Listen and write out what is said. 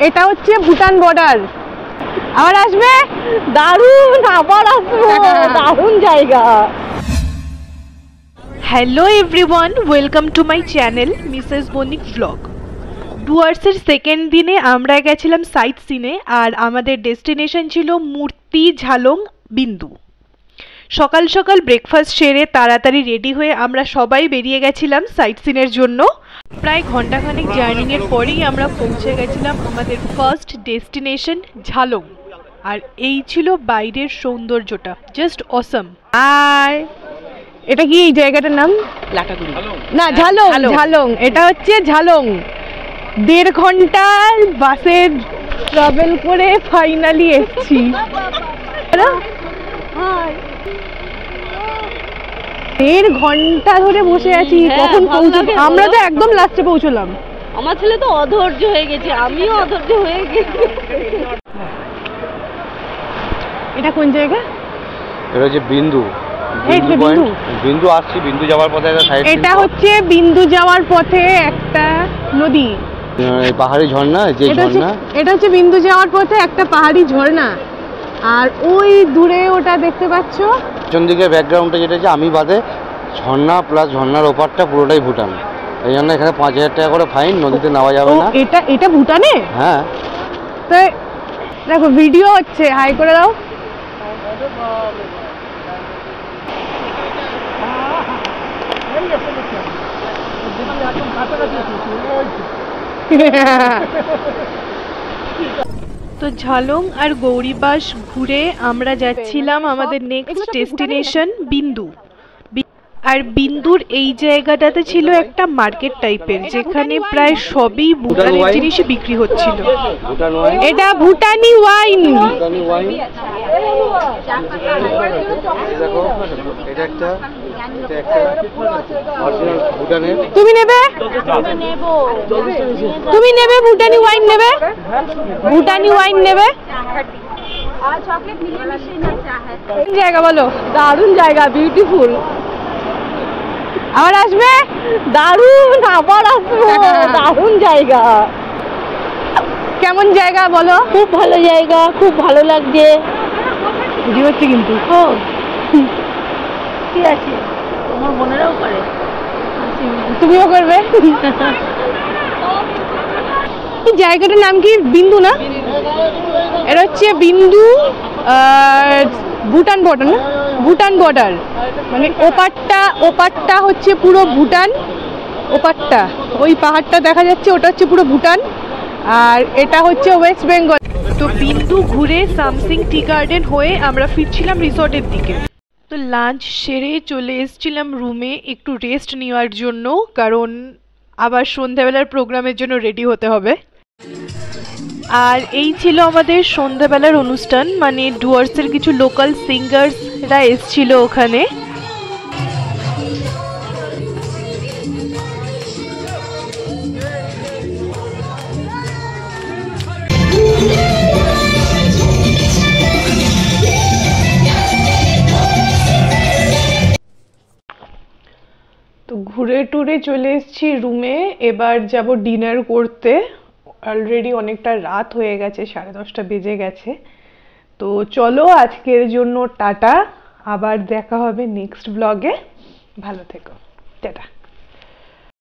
এটা হচ্ছে ভুটান বর্ডার। আবার আসবে, দারুণ, আবার আসবে, দারুণ জায়গা। Hello everyone, welcome to my channel Mrs Banik blog. ডুয়ার্সের সেকেন্ড দিনে আমরা গেছিলাম সাইট সিনে, আর আমাদের ডেস্টিনেশন ছিল মূর্তি ঝালং বিন্দু। সকাল সকাল ব্রেকফাস্ট সেরে তাড়াতাড়ি রেডি হয়ে আমরা সবাই বেরিয়ে গেছিলাম সাইট সিনের জন্য। প্রায় ঘন্টাখানেক জার্নিংয়ের পরেই আমরা পৌঁছে গেছিলাম আমাদের ফার্স্ট ডেস্টিনেশন ঝালং। আর এই ছিল বাইরের সৌন্দর্যটা, জাস্ট অসম। আর এটা কি এই জায়গাটার নাম? লাটাগুড়ি না, ঝালং। ঝালং, এটা হচ্ছে ঝালং। 1.5 ঘন্টার বাসে ট্রাভেল করে ফাইনালি এসেছি। 1.5 ঘন্টা ধরে বসে আছি, কখন পৌঁছাবো? আমরা তো একদম লাস্টে পৌঁছলাম। আমার ছেলে তো অধৈর্য হয়ে গেছে, আমিও অধৈর্য হয়ে গেছি। এটা কোন জায়গা? এটা হচ্ছে বিন্দু। বিন্দু আসছি, বিন্দু যাওয়ার পথে একটা সাইড। এটা হচ্ছে বিন্দু যাওয়ার পথে একটা নদী, পাহাড়ি ঝর্ণা। যে ঝর্ণা, এটা হচ্ছে বিন্দু যাওয়ার পথে একটা পাহাড়ি ঝর্ণা। আর ওই দূরে ওটা দেখতে পাচ্ছ, পিছন দিকে ব্যাকগ্রাউন্ডটা যেটা আছে আমি বাদে ঝর্ণা প্লাস ঝর্ণার ওপারটা পুরোটাই ভুটান। এই জন্য এখানে 5000 টাকা করে ফাইন, নদীতে নামা যাবে না। এটা ভুটানে? হ্যাঁ। তো দেখো ভিডিও হচ্ছে, হাই করে দাও। তো ঝালং আর গৌরীবাস ঘুরে আমরা যাচ্ছিলাম আমাদের নেক্সট ডেস্টিনেশন বিন্দু। আর বিন্দুর এই জায়গাটাতে ছিল একটা মার্কেট টাইপের, যেখানে প্রায় সবই ভুটানের জিনিসই বিক্রি হচ্ছিল। এটা ভুটানি ওয়াইন। তুমি নেবে? তুমি নেবে ভুটানি ওয়াইন নেবে? ভুটানি ওয়াইন নেবে? জায়গা বলো। দারুণ জায়গা, বিউটিফুল। আবার আসবে, দারুণ, আবার আসবে, দারুণ জায়গা। কেমন জায়গা বলো? খুব ভালো জায়গা, খুব ভালো লাগছে। ভিডিও হচ্ছে কিন্তু। ঠিক আছে, তোমার বোনেরাও করে, তুমিও করবে। জায়গাটার নাম কি? বিন্দু না? এটা হচ্ছে বিন্দু ভুটান বর্ডার না? ভুটান বর্ডার মানে ওপারটা হচ্ছে পুরো ভুটান। ওপারটা ওই পাহাড়টা দেখা যাচ্ছে, ওটা হচ্ছে পুরো ভুটান। আর এটা হচ্ছে ওয়েস্ট বেঙ্গল। তো বিন্দু ঘুরে সামসিং টি গার্ডেন হয়ে আমরা ফিরছিলাম রিসর্টের দিকে। তো লাঞ্চ সেরে চলে এসেছিলাম রুমে একটু রেস্ট নেওয়ার জন্য, কারণ আবার সন্ধ্যাবেলার প্রোগ্রামের জন্য রেডি হতে হবে। আর এই ছিল আমাদের সন্ধ্যাবেলার অনুষ্ঠান, মানে ডুয়ার্সের কিছু লোকাল সিঙ্গার্সরা এসেছিল ওখানে। তো ঘুরে টুরে চলে এসেছি রুমে, এবার যাব ডিনার করতে। অলরেডি অনেকটা রাত হয়ে গেছে, 10:30 বেজে গেছে। তো চলো আজকের জন্য টাটা, আবার দেখা হবে নেক্সট ব্লগে। ভালো থেকো, টাটা।